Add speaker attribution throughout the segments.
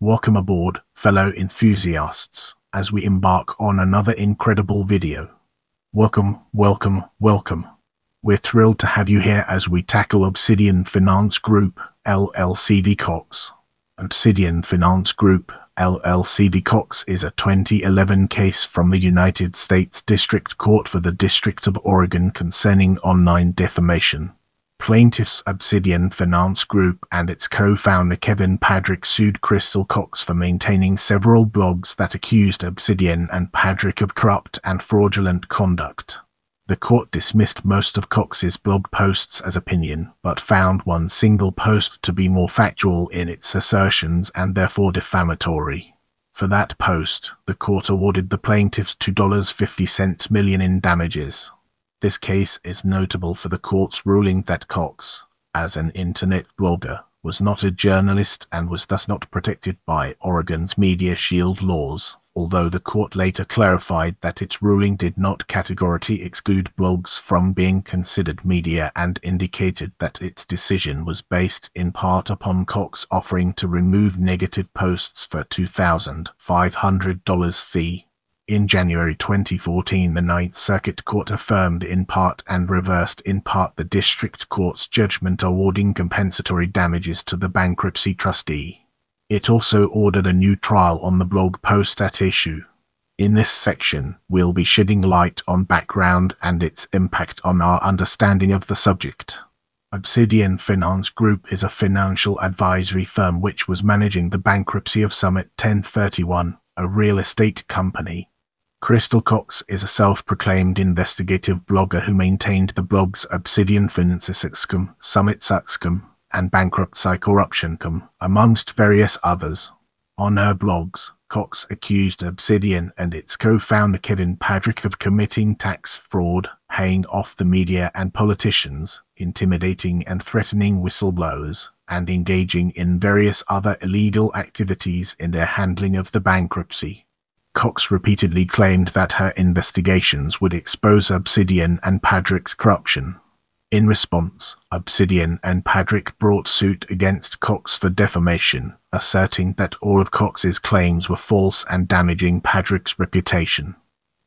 Speaker 1: Welcome aboard, fellow enthusiasts, as we embark on another incredible video. Welcome, welcome, welcome. We're thrilled to have you here as we tackle Obsidian Finance Group, LLC v. Cox. Obsidian Finance Group, LLC v. Cox is a 2011 case from the United States District Court for the District of Oregon concerning online defamation. Plaintiffs Obsidian Finance Group and its co-founder Kevin Padrick sued Crystal Cox for maintaining several blogs that accused Obsidian and Padrick of corrupt and fraudulent conduct. The court dismissed most of Cox's blog posts as opinion, but found one single post to be more factual in its assertions and therefore defamatory. For that post, the court awarded the plaintiffs $2.50 million in damages. This case is notable for the court's ruling that Cox, as an internet blogger, was not a journalist and was thus not protected by Oregon's Media Shield laws, although the court later clarified that its ruling did not categorically exclude blogs from being considered media and indicated that its decision was based in part upon Cox offering to remove negative posts for $2,500 fee. In January 2014, the Ninth Circuit Court affirmed in part and reversed in part the district court's judgment awarding compensatory damages to the bankruptcy trustee. It also ordered a new trial on the blog post at issue. In this section, we'll be shedding light on background and its impact on our understanding of the subject. Obsidian Finance Group is a financial advisory firm which was managing the bankruptcy of Summit 1031, a real estate company. Crystal Cox is a self-proclaimed investigative blogger who maintained the blogs Obsidian Finance Group, Summit Group, and Bankruptcy Corruption Group, amongst various others. On her blogs, Cox accused Obsidian and its co-founder Kevin Padrick of committing tax fraud, paying off the media and politicians, intimidating and threatening whistleblowers, and engaging in various other illegal activities in their handling of the bankruptcy. Cox repeatedly claimed that her investigations would expose Obsidian and Padrick's corruption. In response, Obsidian and Padrick brought suit against Cox for defamation, asserting that all of Cox's claims were false and damaging Padrick's reputation.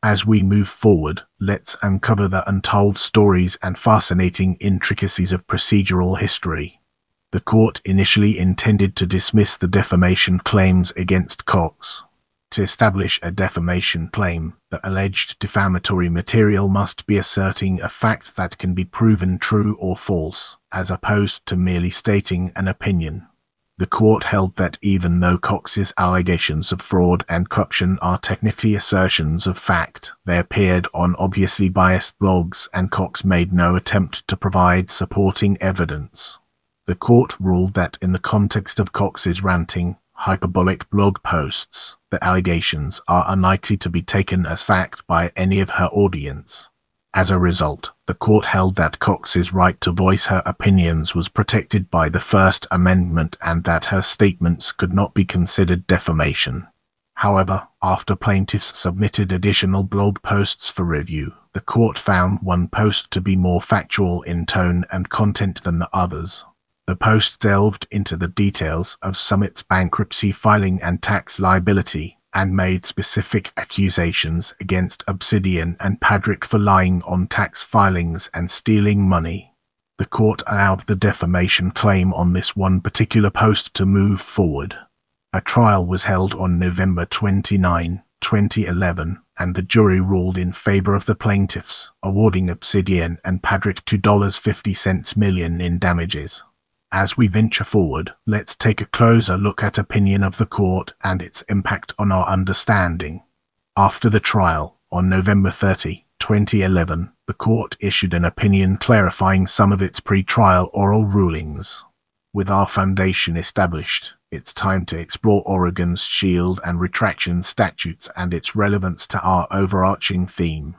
Speaker 1: As we move forward, let's uncover the untold stories and fascinating intricacies of procedural history. The court initially intended to dismiss the defamation claims against Cox. To establish a defamation claim, the alleged defamatory material must be asserting a fact that can be proven true or false, as opposed to merely stating an opinion. The court held that even though Cox's allegations of fraud and corruption are technically assertions of fact, they appeared on obviously biased blogs and Cox made no attempt to provide supporting evidence. The court ruled that in the context of Cox's ranting, hyperbolic blog posts, the allegations are unlikely to be taken as fact by any of her audience. As a result, the court held that Cox's right to voice her opinions was protected by the First Amendment and that her statements could not be considered defamation. However, after plaintiffs submitted additional blog posts for review, the court found one post to be more factual in tone and content than the others. The post delved into the details of Summit's bankruptcy filing and tax liability, and made specific accusations against Obsidian and Padrick for lying on tax filings and stealing money. The court allowed the defamation claim on this one particular post to move forward. A trial was held on November 29, 2011, and the jury ruled in favor of the plaintiffs, awarding Obsidian and Padrick $2.50 million in damages. As we venture forward, let's take a closer look at opinion of the court and its impact on our understanding. After the trial, on November 30, 2011, the court issued an opinion clarifying some of its pre-trial oral rulings. With our foundation established, it's time to explore Oregon's shield and retraction statutes and its relevance to our overarching theme.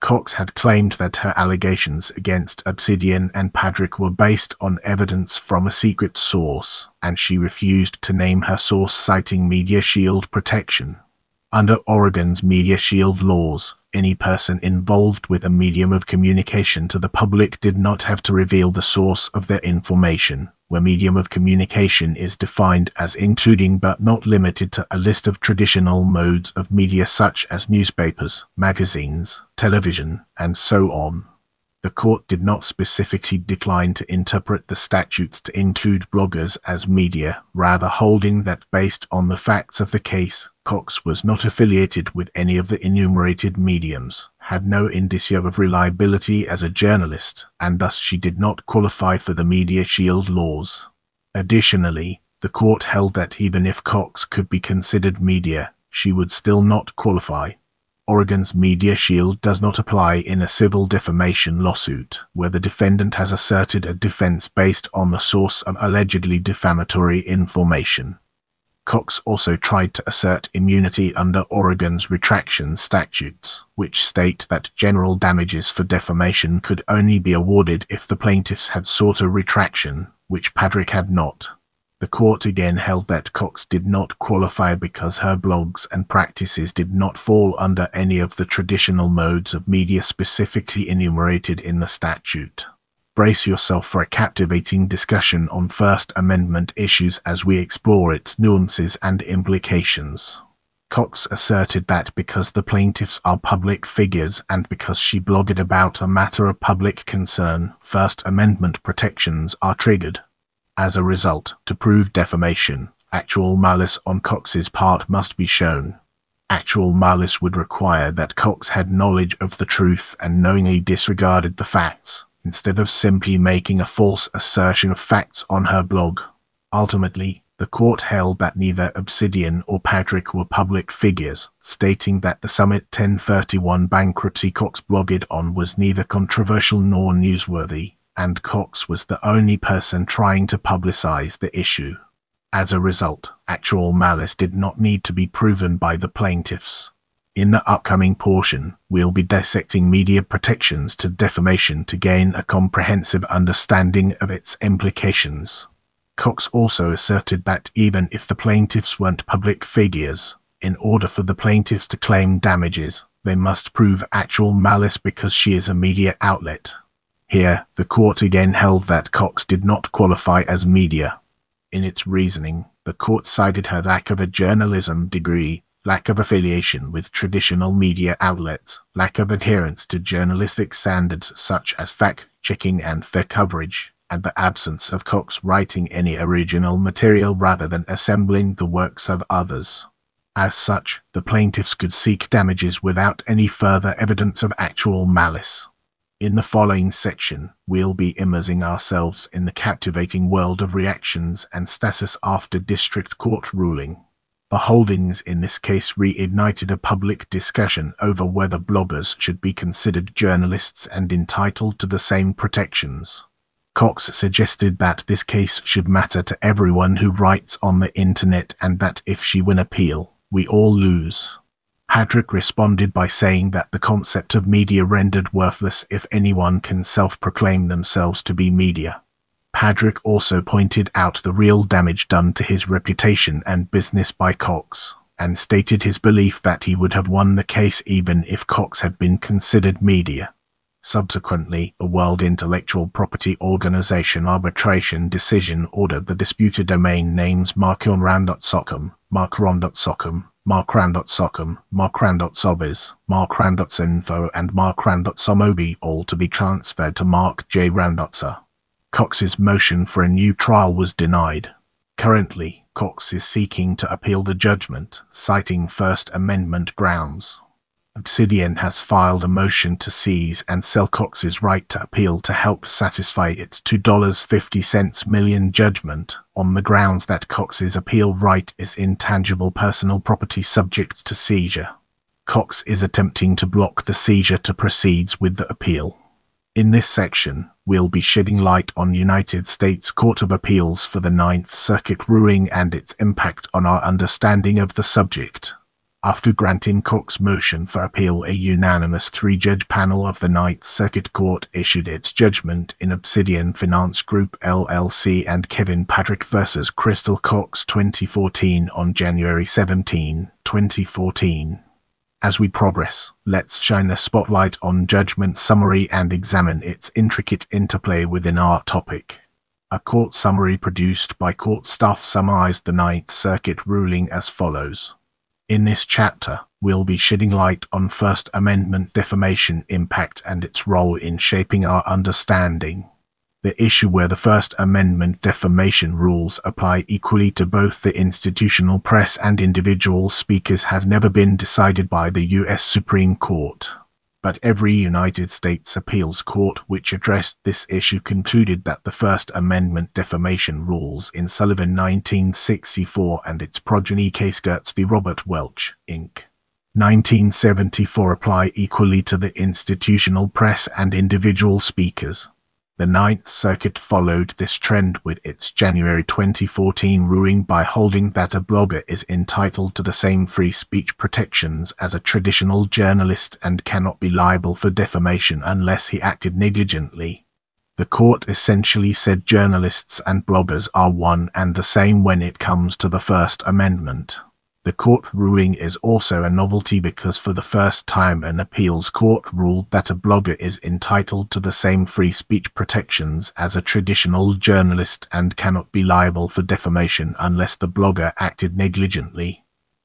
Speaker 1: Cox had claimed that her allegations against Obsidian and Padrick were based on evidence from a secret source, and she refused to name her source, citing Media Shield protection. Under Oregon's Media Shield laws, any person involved with a medium of communication to the public did not have to reveal the source of their information, where medium of communication is defined as including but not limited to a list of traditional modes of media such as newspapers, magazines, television, and so on. The court did not specifically decline to interpret the statutes to include bloggers as media, rather holding that based on the facts of the case, Cox was not affiliated with any of the enumerated mediums, had no indicia of reliability as a journalist, and thus she did not qualify for the Media Shield laws. Additionally, the court held that even if Cox could be considered media, she would still not qualify. Oregon's Media Shield does not apply in a civil defamation lawsuit, where the defendant has asserted a defense based on the source of allegedly defamatory information. Cox also tried to assert immunity under Oregon's retraction statutes, which state that general damages for defamation could only be awarded if the plaintiffs had sought a retraction, which Padrick had not. The court again held that Cox did not qualify because her blogs and practices did not fall under any of the traditional modes of media specifically enumerated in the statute. Brace yourself for a captivating discussion on First Amendment issues as we explore its nuances and implications. Cox asserted that because the plaintiffs are public figures and because she blogged about a matter of public concern, First Amendment protections are triggered. As a result, to prove defamation, actual malice on Cox's part must be shown. Actual malice would require that Cox had knowledge of the truth and knowingly disregarded the facts, instead of simply making a false assertion of facts on her blog. Ultimately, the court held that neither Obsidian or Padrick were public figures, stating that the Summit 1031 bankruptcy Cox blogged on was neither controversial nor newsworthy, and Cox was the only person trying to publicize the issue. As a result, actual malice did not need to be proven by the plaintiffs. In the upcoming portion, we'll be dissecting media protections to defamation to gain a comprehensive understanding of its implications. Cox also asserted that even if the plaintiffs weren't public figures, in order for the plaintiffs to claim damages, they must prove actual malice because she is a media outlet. Here, the court again held that Cox did not qualify as media. In its reasoning, the court cited her lack of a journalism degree, lack of affiliation with traditional media outlets, lack of adherence to journalistic standards such as fact-checking and fair coverage, and the absence of Cox writing any original material rather than assembling the works of others. As such, the plaintiffs could seek damages without any further evidence of actual malice. In the following section, we'll be immersing ourselves in the captivating world of reactions and status after district court ruling. The holdings in this case reignited a public discussion over whether bloggers should be considered journalists and entitled to the same protections. Cox suggested that this case should matter to everyone who writes on the internet and that if she win appeal, we all lose. Padrick responded by saying that the concept of media rendered worthless if anyone can self-proclaim themselves to be media. Padrick also pointed out the real damage done to his reputation and business by Cox, and stated his belief that he would have won the case even if Cox had been considered media. Subsequently, the World Intellectual Property Organization arbitration decision ordered the disputed domain names markionran.socom, markron.socom, markran.socom, markran.sobis, markran.info, and markran.somobi all to be transferred to Mark J. Randotzer. Cox's motion for a new trial was denied. Currently, Cox is seeking to appeal the judgment, citing First Amendment grounds. Obsidian has filed a motion to seize and sell Cox's right to appeal to help satisfy its $2.50 million judgment, on the grounds that Cox's appeal right is intangible personal property subject to seizure. Cox is attempting to block the seizure to proceed with the appeal. In this section, we'll be shedding light on United States Court of Appeals for the Ninth Circuit ruling and its impact on our understanding of the subject. After granting Cox's motion for appeal, a unanimous three-judge panel of the Ninth Circuit Court issued its judgment in Obsidian Finance Group LLC and Kevin Padrick v. Crystal Cox 2014 on January 17, 2014. As we progress, let's shine a spotlight on judgment summary and examine its intricate interplay within our topic. A court summary produced by court staff summarized the Ninth Circuit ruling as follows. In this chapter, we'll be shedding light on First Amendment defamation impact and its role in shaping our understanding. The issue where the First Amendment defamation rules apply equally to both the institutional press and individual speakers has never been decided by the U.S. Supreme Court. But every United States appeals court which addressed this issue concluded that the First Amendment defamation rules in Sullivan 1964 and its progeny case Gertz v. Robert Welch, Inc. 1974 apply equally to the institutional press and individual speakers. The Ninth Circuit followed this trend with its January 2014 ruling by holding that a blogger is entitled to the same free speech protections as a traditional journalist and cannot be liable for defamation unless he acted negligently. The court essentially said journalists and bloggers are one and the same when it comes to the First Amendment. The court ruling is also a novelty because for the first time an appeals court ruled that a blogger is entitled to the same free speech protections as a traditional journalist and cannot be liable for defamation unless the blogger acted negligently.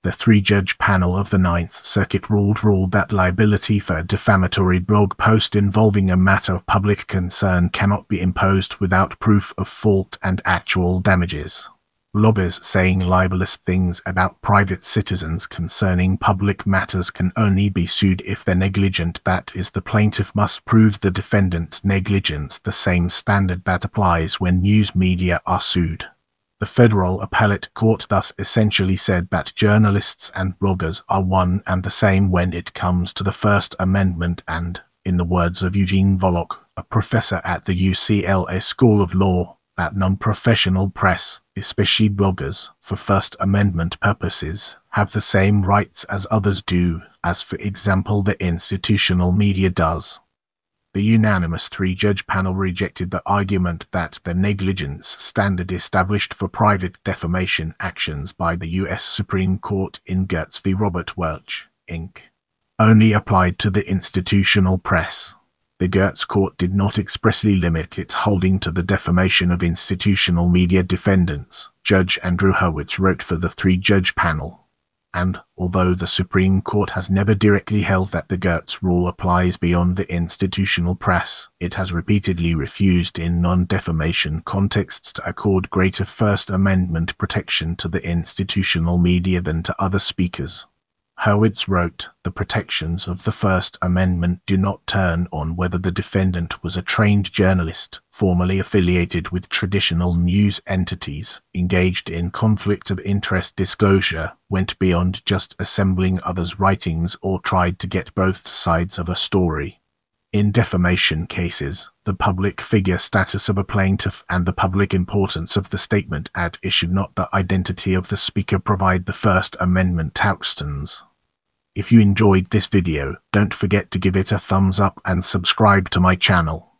Speaker 1: The three-judge panel of the Ninth Circuit ruled that liability for a defamatory blog post involving a matter of public concern cannot be imposed without proof of fault and actual damages. Bloggers saying libelous things about private citizens concerning public matters can only be sued if they're negligent. That is, the plaintiff must prove the defendant's negligence, the same standard that applies when news media are sued. The Federal Appellate Court thus essentially said that journalists and bloggers are one and the same when it comes to the First Amendment and, in the words of Eugene Volokh, a professor at the UCLA School of Law, that non-professional press, especially bloggers, for First Amendment purposes, have the same rights as others do, as for example the institutional media does. The unanimous three-judge panel rejected the argument that the negligence standard established for private defamation actions by the U.S. Supreme Court in Gertz v. Robert Welch, Inc. only applied to the institutional press. The Gertz court did not expressly limit its holding to the defamation of institutional media defendants, Judge Andrew Hurwitz wrote for the three-judge panel. And, although the Supreme Court has never directly held that the Gertz rule applies beyond the institutional press, it has repeatedly refused in non-defamation contexts to accord greater First Amendment protection to the institutional media than to other speakers. Hurwitz wrote, "The protections of the First Amendment do not turn on whether the defendant was a trained journalist, formally affiliated with traditional news entities, engaged in conflict of interest disclosure, went beyond just assembling others' writings or tried to get both sides of a story." In defamation cases, the public figure status of a plaintiff and the public importance of the statement at issue, not the identity of the speaker, provide the First Amendment touchstones. If you enjoyed this video, don't forget to give it a thumbs up and subscribe to my channel.